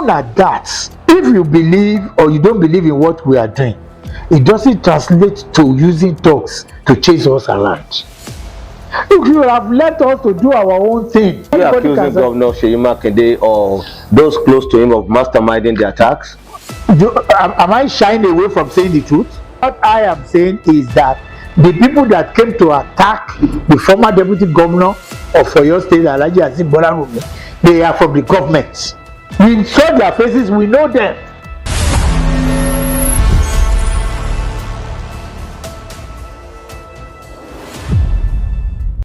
even at that, if you believe or you don't believe in what we are doing, it doesn't translate to using talks to chase us around. If you have let us to do our own thing, you are accusing Governor Seun Makinde or those close to him of masterminding the attacks? Am I shying away from saying the truth? What I am saying is that the people that came to attack the former deputy governor of Oyo State, Alhaji Azeem Bolarumi, they are from the government. We saw their faces, we know them.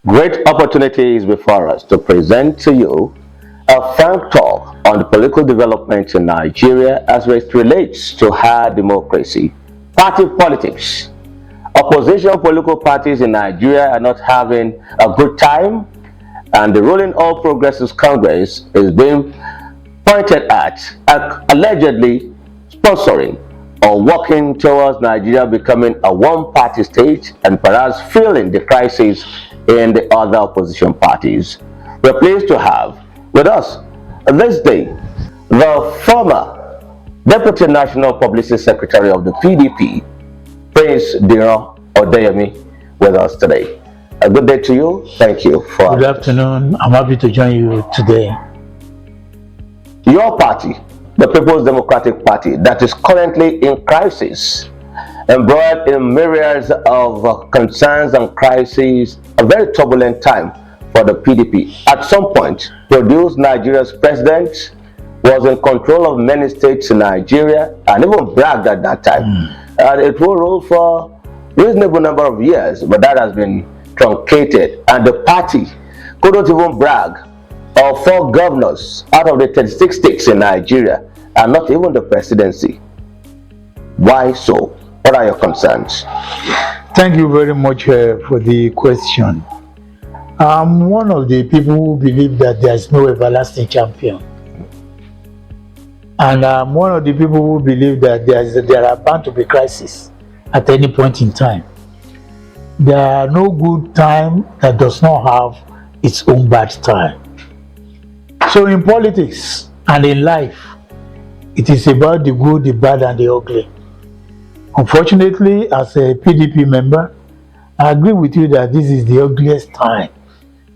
Great opportunity is before us to present to you a frank talk on the political developments in Nigeria as it relates to hard democracy, party politics. Opposition political parties in Nigeria are not having a good time, and the ruling All Progressives Congress is being pointed at allegedly sponsoring or working towards Nigeria becoming a one-party state and perhaps feeling the crisis in the other opposition parties. We're pleased to have with us this day the former Deputy National Publicity Secretary of the PDP, Prince Diran Odeyemi, with us today. A good day to you. Thank you for. Good afternoon. I'm happy to join you today. Your party, the People's Democratic Party, that is currently in crisis, embroiled in myriads of concerns and crises, a very turbulent time for the PDP. At some point, produced Nigeria's president, was in control of many states in Nigeria, and even bragged at that time. And it will rule for a reasonable number of years, but that has been truncated, and the party couldn't even brag of 4 governors out of the 36 states in Nigeria, and not even the presidency. Why so? What are your concerns? Thank you very much for the question. I'm one of the people who believe that there is no everlasting champion. And I'm one of the people who believe that there are bound to be crises at any point in time. There are no good time that does not have its own bad time. So in politics and in life, it is about the good, the bad, and the ugly. Unfortunately, as a PDP member, I agree with you that this is the ugliest time,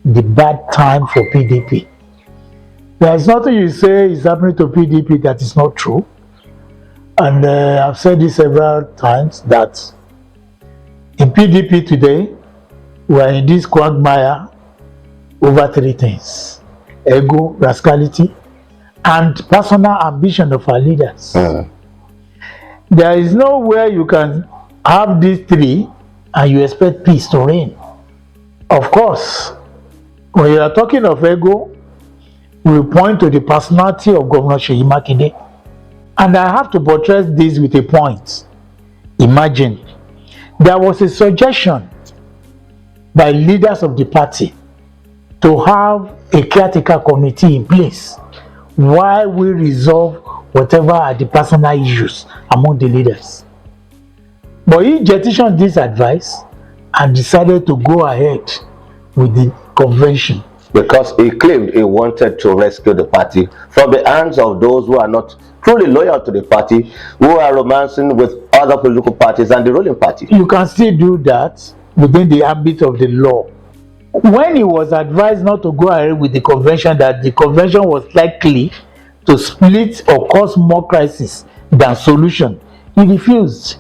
the bad time for PDP. There is nothing you say is happening to PDP that is not true. And I've said this several times that in PDP today, we are in this quagmire over 3 things: ego, rascality, and personal ambition of our leaders. There is nowhere you can have these 3 and you expect peace to reign. Of course, when you are talking of ego, we point to the personality of Governor Seun Makinde. And I have to buttress this with a point. Imagine, there was a suggestion by leaders of the party to have a caretaker committee in place while we resolve whatever are the personal issues among the leaders. But he jettisoned this advice and decided to go ahead with the convention. Because he claimed he wanted to rescue the party from the hands of those who are not truly loyal to the party, who are romancing with other political parties and the ruling party. You can still do that within the ambit of the law. When he was advised not to go ahead with the convention, that the convention was likely to split or cause more crisis than solution, he refused.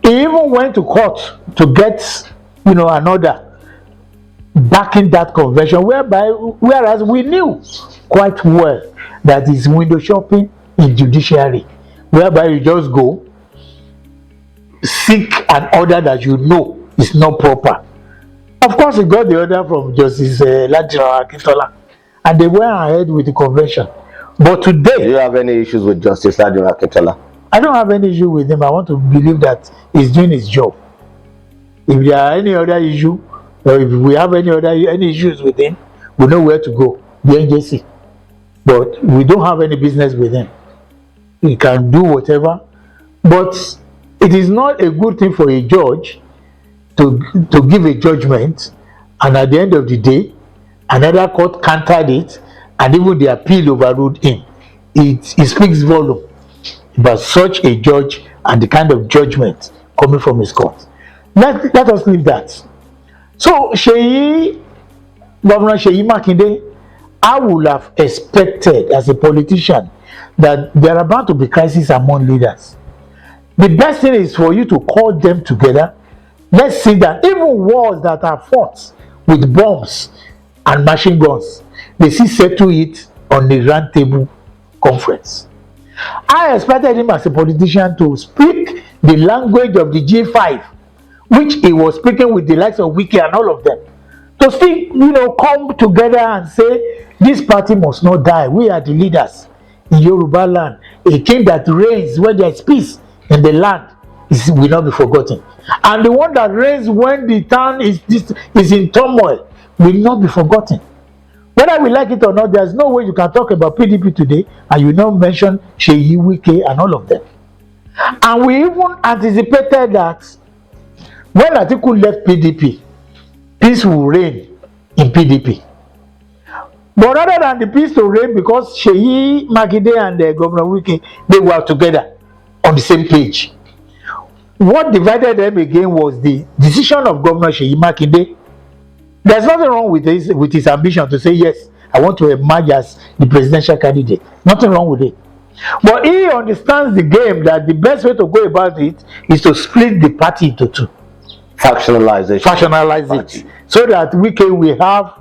He even went to court to get, an order backing that convention, whereas we knew quite well that is window shopping in judiciary, whereby you just go seek an order that you know is not proper. Of course, he got the order from Justice Diran Odeyemi, and they went ahead with the convention. But today, do you have any issues with Justice Diran Odeyemi? I don't have any issue with him. I want to believe that he's doing his job. If there are any other issue, or if we have any issues with him, we know where to go, the NJC. But we don't have any business with him. He can do whatever. But it is not a good thing for a judge to give a judgment, and at the end of the day, another court countered it, and even the appeal overruled him. it speaks volume about such a judge and the kind of judgment coming from his court. Let us leave that. So Governor Seyi Makinde, I would have expected as a politician that there are about to be crises among leaders. The best thing is for you to call them together. Let's see that even wars that are fought with bombs and machine guns, they still settle it on the round table conference. I expected him as a politician to speak the language of the G5, which he was speaking with the likes of Wike and all of them, to still, come together and say, this party must not die. We are the leaders in Yoruba land. A king that reigns when there is peace in the land will not be forgotten. And the one that reigns when the town is in turmoil will not be forgotten. Whether we like it or not, there's no way you can talk about PDP today and you not mention Seyi, Wike and all of them. And we even anticipated that when Atiku left PDP, peace will reign in PDP. But rather than the peace to reign, because Seyi Makinde and Governor Wike, they were together on the same page. What divided them again was the decision of Governor Seyi Makinde. There's nothing wrong with his ambition to say, yes, I want to emerge as the presidential candidate. Nothing wrong with it. But he understands the game that the best way to go about it is to split the party into two. Factionalize it. So that Wike will have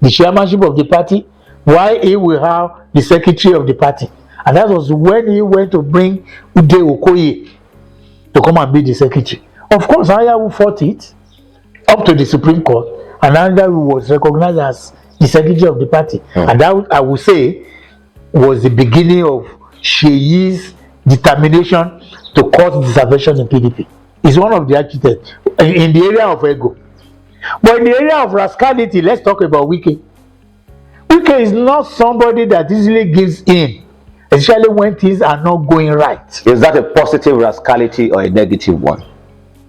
the chairmanship of the party, while he will have the secretary of the party. And that was when he went to bring Ude Okoye to come and be the secretary. Of course, Ayahu fought it up to the Supreme Court, and Ayahu was recognized as the secretary of the party. And that, I would say, was the beginning of Seyi's determination to cause dissatisfaction in PDP. He's one of the architects in the area of ego. But in the area of rascality, let's talk about Wike. Wike is not somebody that easily gives in, especially when things are not going right. Is that a positive rascality or a negative one?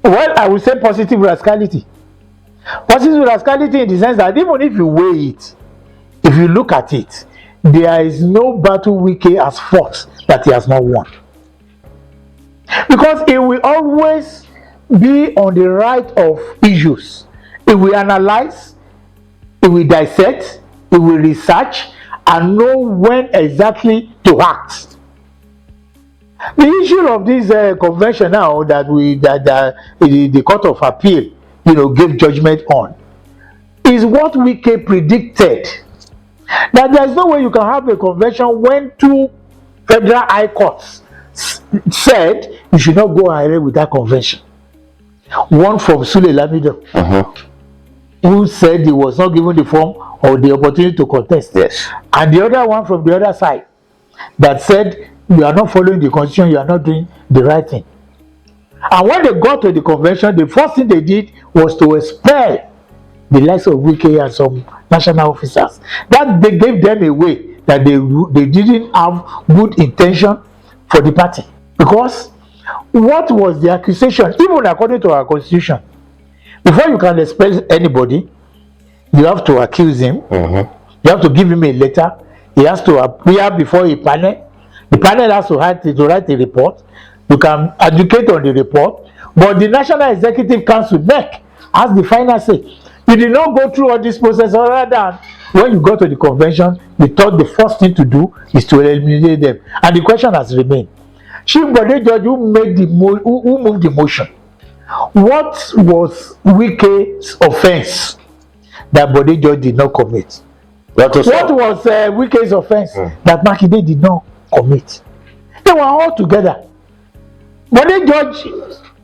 Well, I would say positive rascality. Positive rascality in the sense that even if you weigh it, if you look at it, there is no battle Wike has fought that he has not won. Because he will always be on the right of issues. He will analyze, he will dissect, he will research, and know when exactly to act. The issue of this convention now that the Court of Appeal, gave judgment on, is what Wike predicted. That there is no way you can have a convention when two federal high courts said you should not go ahead with that convention. One from Sule Lamido, who said he was not given the form or the opportunity to contest. Yes. And the other one from the other side that said you are not following the constitution, you are not doing the right thing. And when they got to the convention, the first thing they did was to expel the likes of Wike and some national officers. That they gave them away, that they didn't have good intention for the party. Because what was the accusation? Even according to our constitution, before you can expel anybody, you have to accuse him. You have to give him a letter. He has to appear before a panel. The panel has to write a report. You can advocate on the report, but the National Executive Council, NEC, has the final say. You did not go through all this process other than when you go to the convention, you thought the first thing to do is to eliminate them. And the question has remained. Chief Bode George, who moved the motion, what was Wike's offense that Bode George did not commit? What was Wike's offense that Makinde did not commit? They were all together. Bode George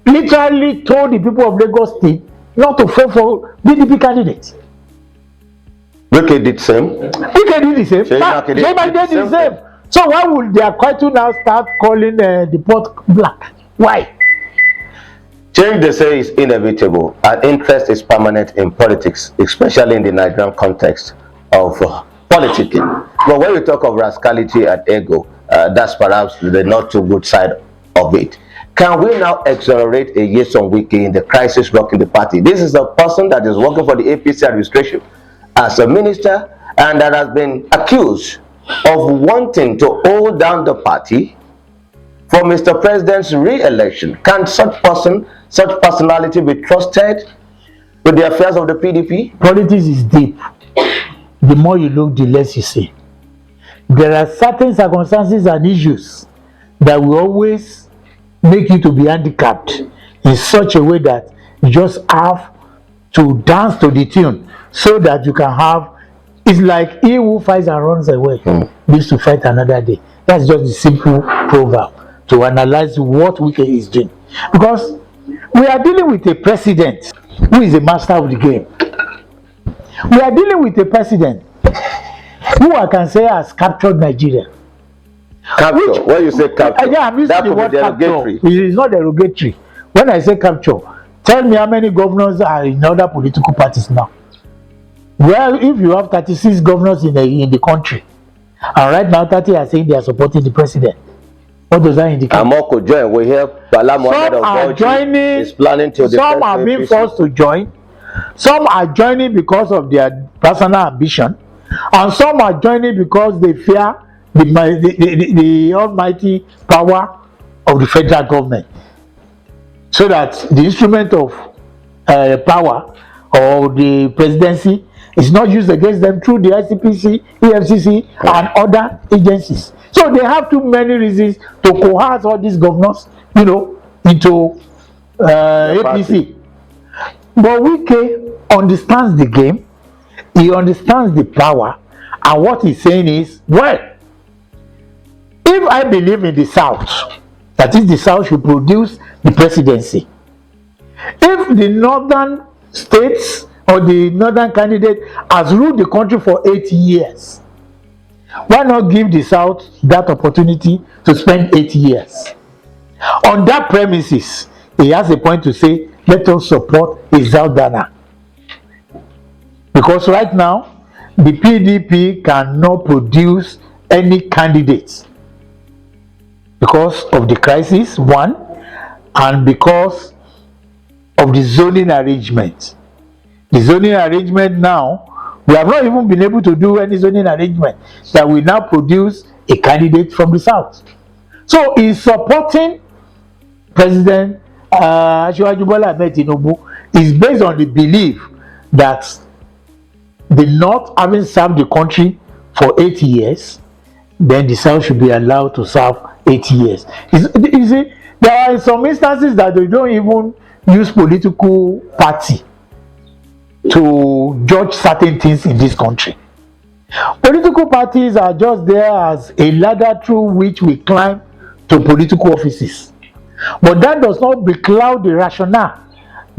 literally told the people of Lagos State not to vote for PDP candidates. Wike did the same. Wike did the same. Seyi did the same. So why would their Kwaito now start calling the pot black? Why? Change, they say, is inevitable, and interest is permanent in politics, especially in the Nigerian context of politicking. But when we talk of rascality and ego, that's perhaps the not too good side of it. Can we now exonerate a Nyesom Wike in the crisis rocking the party? This is a person that is working for the APC administration as a minister and that has been accused of wanting to hold down the party for Mr. President's re-election? Can such personality be trusted with the affairs of the PDP? Politics is deep. The more you look, the less you see. There are certain circumstances and issues that will always make you to be handicapped in such a way that you just have to dance to the tune so that you can have. It's like he who fights and runs away lives to fight another day. That's just the simple proverb to analyze what Wike is doing. Because we are dealing with a president who is a master of the game. We are dealing with a president who I can say has captured Nigeria. Capture? When you say capture, yeah, I'm using the word capture. It is not derogatory. When I say capture, tell me how many governors are in other political parties now. Well, if you have 36 governors in the country, and right now 30 are saying they are supporting the president, what does that indicate? Amoko join. We hear Bala Mohammed Some are joining. Is planning to. Some are being forced to join. Some are joining because of their personal ambition, and some are joining because they fear the almighty power of the federal government, so that the instrument of power or the presidency is not used against them through the ICPC, EFCC, and other agencies. So they have too many reasons to coerce all these governors, into APC. But Wike understands the game, he understands the power, and what he's saying is, well, if I believe in the South, that is, the South should produce the presidency. If the northern states or the northern candidate has ruled the country for 8 years, why not give the South that opportunity to spend 8 years? On that premises, he has a point to say, let us support a Zaldana. Because right now, the PDP cannot produce any candidates because of the crisis, one, and because of the zoning arrangement. The zoning arrangement now, we have not even been able to do any zoning arrangement that will now produce a candidate from the South. So he's supporting President Asiwaju Bola Ahmed Tinubu is based on the belief that the North, having served the country for 8 years, then the South should be allowed to serve 8 years. You see, there are some instances that they don't even use political party to judge certain things in this country. Political parties are just there as a ladder through which we climb to political offices. But that does not becloud the rationale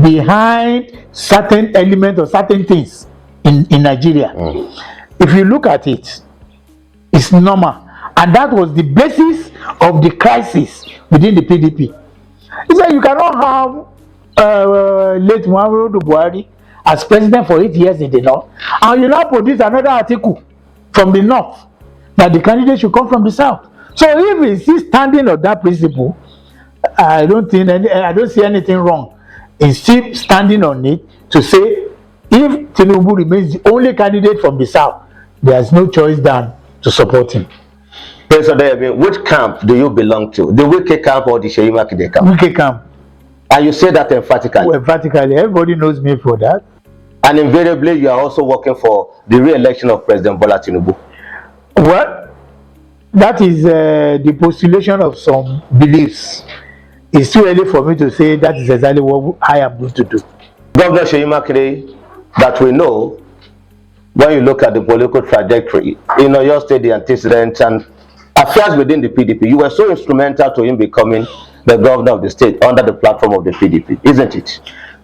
behind certain elements or certain things in Nigeria. If you look at it, it's normal. And that was the basis of the crisis within the PDP. He said you cannot have late Muhammadu Buhari as president for 8 years in the North, and you now produce another article from the North that the candidate should come from the South. So if he's still standing on that principle, I don't see anything wrong in still standing on it to say if Tinubu remains the only candidate from the South, there's no choice than to support him. Professor Odeyemi, which camp do you belong to? The Wike camp or the Seyi Makinde camp? Wike camp. And you say that emphatically? Well, emphatically. Everybody knows me for that. And invariably, you are also working for the re-election of President Bola Tinubu. Well, that is the postulation of some beliefs. It's too early for me to say that is exactly what I am going to do. Governor Seyi Makinde, that we know, when you look at the political trajectory in Oyo State, the antecedents and affairs within the PDP, you were so instrumental to him becoming the governor of the state under the platform of the PDP, isn't it?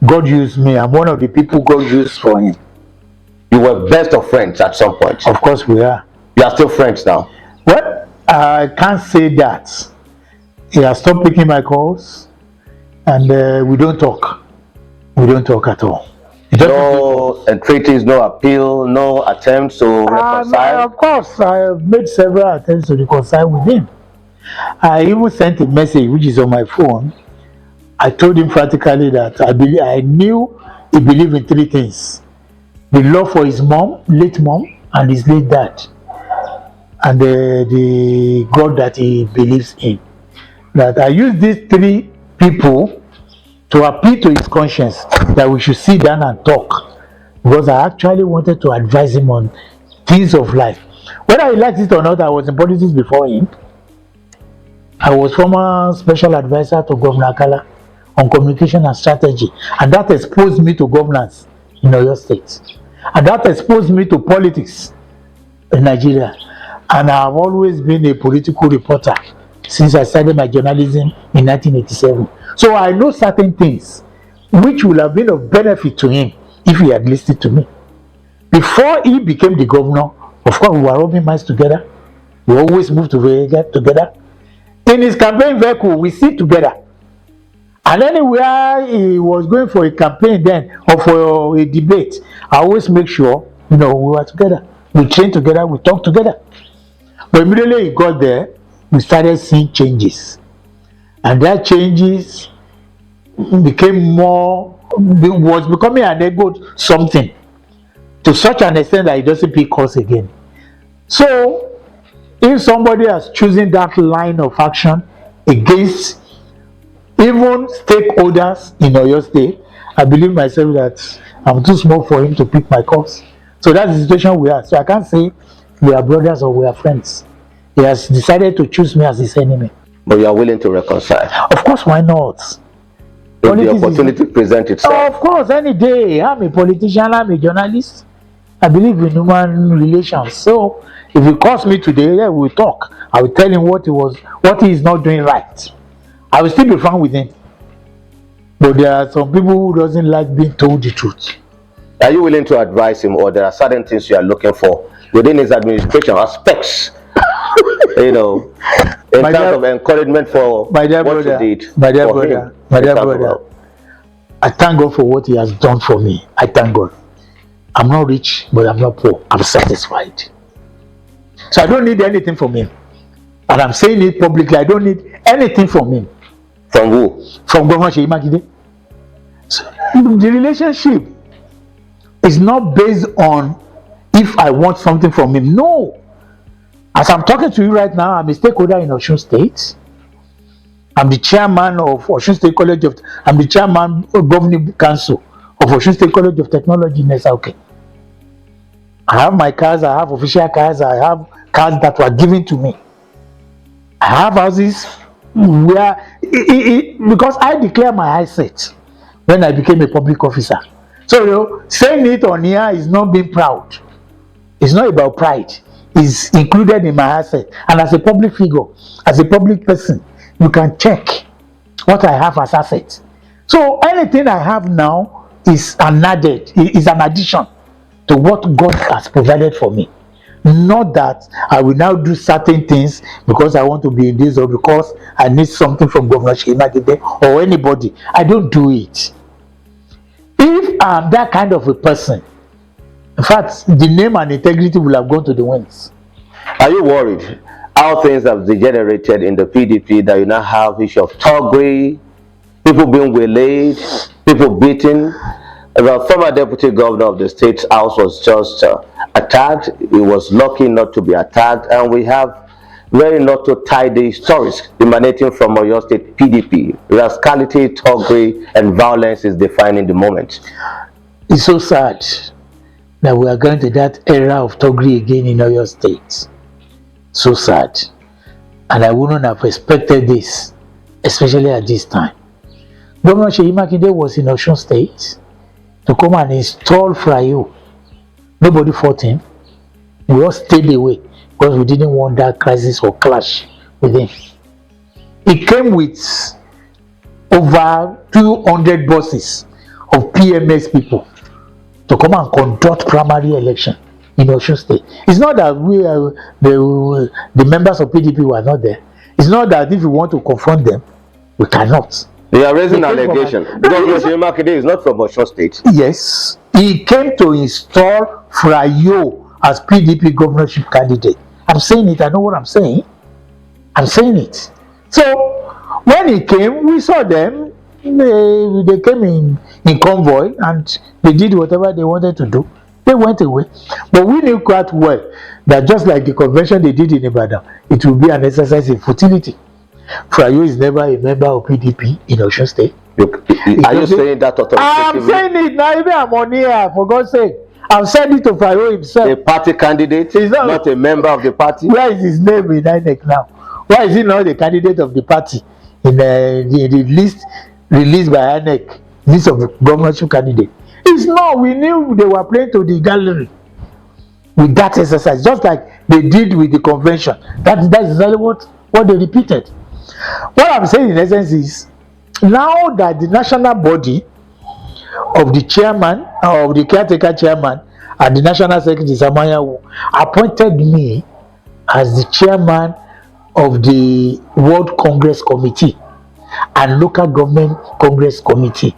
God used me. I'm one of the people God used for him. You were best of friends at some point. Of course we are. You are still friends now? Well, I can't say that. He has stopped picking my calls, and we don't talk. We don't talk at all. No entreaties, no appeal, no attempts to reconcile? Of course, I have made several attempts to reconcile with him. I even sent a message which is on my phone. I told him practically that I knew he believed in three things: the love for his mom, late mom, and his late dad. and the God that he believes in. That I use these three people to appeal to his conscience that we should sit down and talk, because I actually wanted to advise him on things of life. Whether he likes it or not, I was in politics before him. I was former special advisor to Governor Akala on communication and strategy, and that exposed me to governance in Oyo State, and that exposed me to politics in Nigeria. And I've always been a political reporter since I started my journalism in 1987. So I know certain things which would have been of benefit to him if he had listened to me. Before he became the governor, of course, we were rubbing minds together. We always moved together. In his campaign vehicle, we sit together. And anywhere he was going for a campaign then, or for a debate, I always make sure, we were together. We trained together, we talked together. But immediately he got there, we started seeing changes. And that changes became was becoming an ego something, to such an extent that he doesn't pick us again. So, if somebody has chosen that line of action against even stakeholders in Oyo State, I believe myself that I'm too small for him to pick my cause. So that's the situation we are. So I can't say we are brothers or we are friends. He has decided to choose me as his enemy. But you are willing to reconcile? Of course, why not? If the opportunity presents itself. Of course, any day. I'm a politician, I'm a journalist. I believe in human relations. So if he calls me today, yeah, we'll talk. I will tell him what he is not doing right. I will still be frank with him. But there are some people who doesn't like being told the truth. Are you willing to advise him, or there are certain things you are looking for within his administration aspects? In terms of encouragement for what you did. My dear brother, I thank God for what he has done for me. I thank God. I'm not rich, but I'm not poor. I'm satisfied. So I don't need anything from him. And I'm saying it publicly, I don't need anything from him. From who? From Governor Seun Oyelowo. So the relationship is not based on if I want something from him. No. As I'm talking to you right now, I'm a stakeholder in Osun State. I'm the chairman of Osun State College of, I'm the chairman of Governing Council of Osun State College of Technology in Nesauke. I have my cars, I have official cars, I have cars that were given to me. I have houses where, because I declare my asset when I became a public officer. So, saying it on here is not being proud. It's not about pride. It's included in my asset. And as a public figure, as a public person, you can check what I have as assets. So anything I have now is an addition to what God has provided for me. Not that I will now do certain things because I want to be in this or because I need something from Governor Seun Oyelowo or anybody. I don't do it. If I'm that kind of a person, in fact, the name and integrity will have gone to the winds. Are you worried how things have degenerated in the PDP, that you now have issue of thuggery, people being waylaid, people beaten? The former deputy governor of the state house was just attacked. He was lucky not to be attacked, and we have very not to tidy stories emanating from Oyo State PDP. Rascality, thuggery, and violence is defining the moment. It's so sad that we are going to that era of thuggery again in Oyo State. So sad. And I wouldn't have expected this, especially at this time. Governor Seun Oyelowo was in Osun State to come and install Frayo. Nobody fought him. We all stayed away because we didn't want that crisis or clash with him. He came with over 200 buses of PMS people to come and conduct primary election in Osun State. It's not that the members of PDP were not there. It's not that if we want to confront them, we cannot. They are raising an allegation. Governor Seun Oyelowo is not from Osun State. Yes. He came to install Frayo as PDP governorship candidate. I'm saying it. I know what I'm saying. I'm saying it. So when he came, we saw them. They came in convoy and they did whatever they wanted to do. They went away. But we knew quite well that just like the convention they did in Ibadan, it will be an exercise in futility. Frayo is never a member of PDP in Osun State. Are you saying that authoritatively? I'm saying it now, even I'm on here, for God's sake. I've said it to Frayo himself. A party candidate, not a member of the party? Where is his name in INEC now? Why is he not the candidate of the party in the list released by INEC, list of governorship candidates? It's not. We knew they were playing to the gallery with that exercise, just like they did with the convention. That's exactly what they repeated. What I'm saying in essence is, now that the national body of the chairman, of the caretaker chairman, and the national secretary Samayawu appointed me as the chairman of the World Congress Committee and Local Government Congress Committee,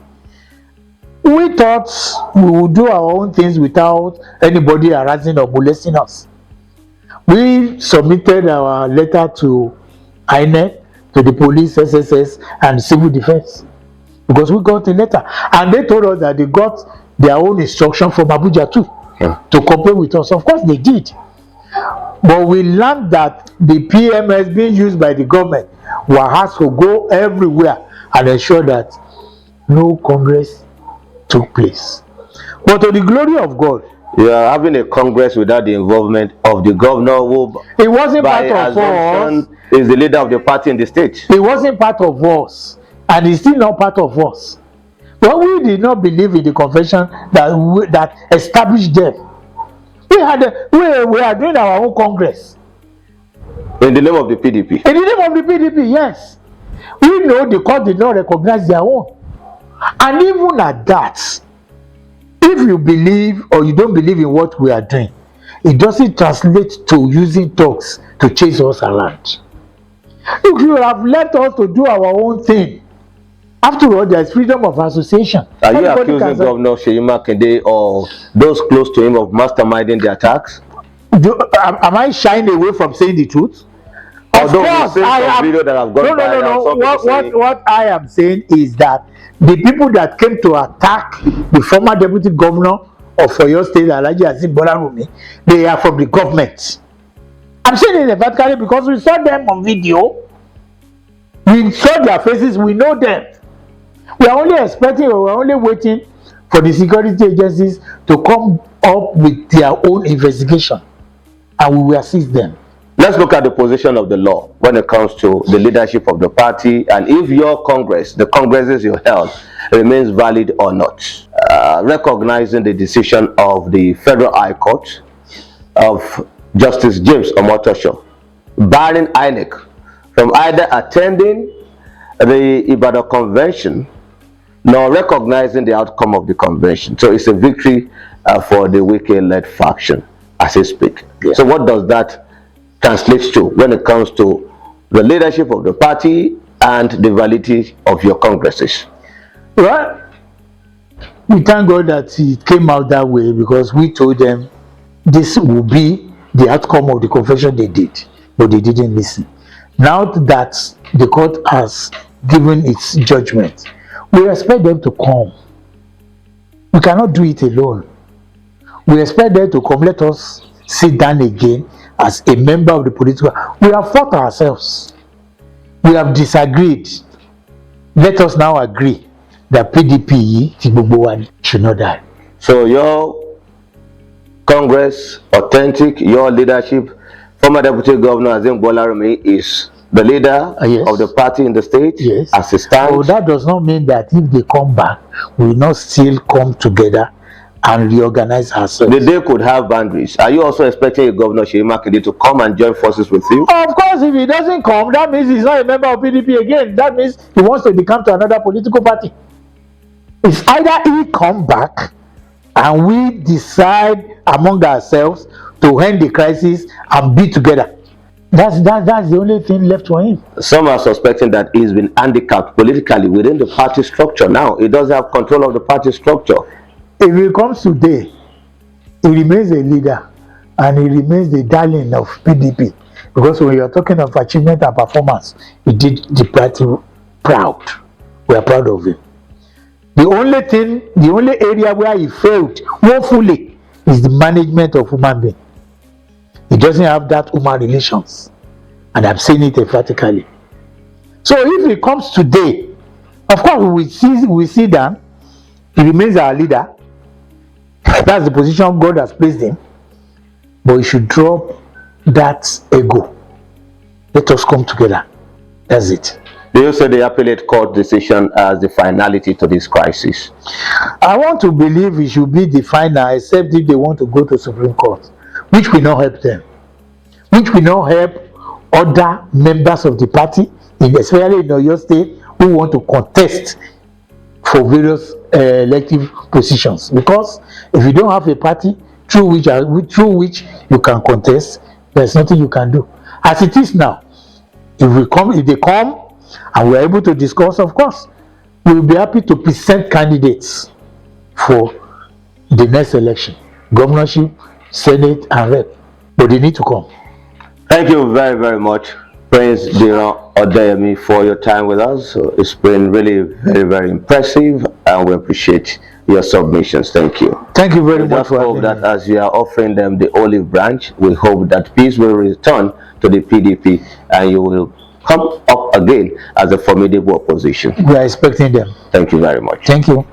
we thought we would do our own things without anybody harassing or molesting us. We submitted our letter to INEC, to the police, SSS, and civil defense, because we got a letter, and they told us that they got their own instruction from Abuja too, to cooperate with us. Of course they did, but we learned that the PMS being used by the government has to go everywhere and ensure that no Congress took place. But to the glory of God, you are having a Congress without the involvement of the governor, who it wasn't part of us. Is the leader of the party in the state. It wasn't part of us, and it's still not part of us. But we did not believe in the convention that established them. We are doing our own Congress. In the name of the PDP? In the name of the PDP, yes. We know the court did not recognize their own. And even at that, if you believe or you don't believe in what we are doing, it doesn't translate to using talks to chase us around. If you have left us to do our own thing, after all, there is freedom of association. Are you accusing Governor Seyi Makinde or those close to him of masterminding the attacks? Am I shying away from saying the truth? Of course, What I am saying is that the people that came to attack the former deputy governor of Oyo State, Alhaji Azeem Bolarumi, they are from the government. I'm saying it vertically because we saw them on video. We saw their faces. We know them. We are only expecting, or we are only waiting for the security agencies to come up with their own investigation, and we will assist them. Let's look at the position of the law when it comes to the leadership of the party, and if your Congress, the Congresses you held, remains valid or not. Recognizing the decision of the Federal High Court of Justice James Omotosho, barring INEC from either attending the Ibadan Convention nor recognizing the outcome of the convention. So it's a victory for the Wike-led faction, as I speak. Yeah. So what does that translate to when it comes to the leadership of the party and the validity of your congresses? Well, we thank God that it came out that way, because we told them this will be the outcome of the convention they did, but they didn't listen. Now that the court has given its judgment, we expect them to come. We cannot do it alone. We expect them to come. Let us sit down again as a member of the political. We have fought ourselves. We have disagreed. Let us now agree that PDP should not die. So your Congress, authentic, your leadership, former Deputy Governor Azeem Bolarumi is the leader yes. of the party in the state, yes. as it stands. So that does not mean that if they come back, we will not still come together and reorganize ourselves. The day could have boundaries. Are you also expecting Governor Seyi Makinde to come and join forces with you? Of course, if he doesn't come, that means he's not a member of PDP again. That means he wants to become to another political party. It's either he come back and we decide among ourselves to end the crisis and be together. That's the only thing left for him. Some are suspecting that he's been handicapped politically within the party structure. Now he doesn't have control of the party structure. If he comes today, he remains a leader and he remains the darling of PDP. Because when you're talking of achievement and performance, he did the party proud. We are proud of him. The only area where he failed woefully is the management of human being. He doesn't have that human relations, and I'm saying it emphatically. So if it comes today, of course we see that he remains our leader. That's the position God has placed him. But he should drop that ego. Let us come together. That's it. Do you say the appellate court decision as the finality to this crisis? I want to believe it should be the final, except if they want to go to Supreme Court, which will not help them, which will not help other members of the party, especially in Oyo State, who want to contest for various elective positions. Because if you don't have a party through which you can contest, there's nothing you can do. As it is now, if they come and we're able to discuss, of course, we will be happy to present candidates for the next election, governorship, senate, and rep. But they need to come. Thank you very, very much, Prince Diran Odeyemi, for your time with us. It's been really very, very impressive, and we appreciate your submissions. Thank you. Thank you very much for hope that as we are offering them the olive branch, we hope that peace will return to the PDP and you will come up again as a formidable opposition. We are expecting them. Thank you very much. Thank you.